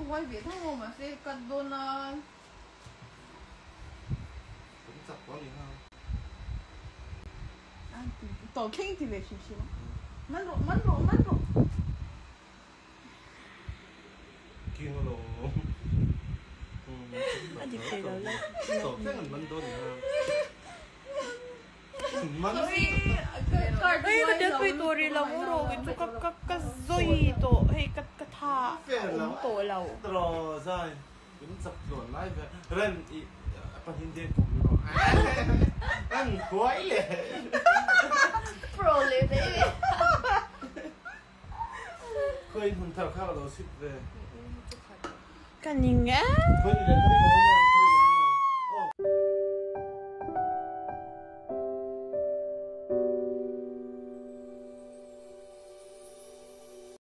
quay về thằng ngô mà sẽ cắt đôn là cũng chặt quá liền ha tổ kinh thì về xíu mất rồi kinh rồi anh đi chơi đâu đấy tổ cái mình mất đôn ha Ay, kadang may tori lang uro. Ito kazoy to. Hey, katha. To law. Rồi rồi cũng sập luồn lại về lên phần hindi cũng rồi ăn quái lệ pro lên đấy khơi hồn thảo khao đầu xịt về Kaninga. khơi lên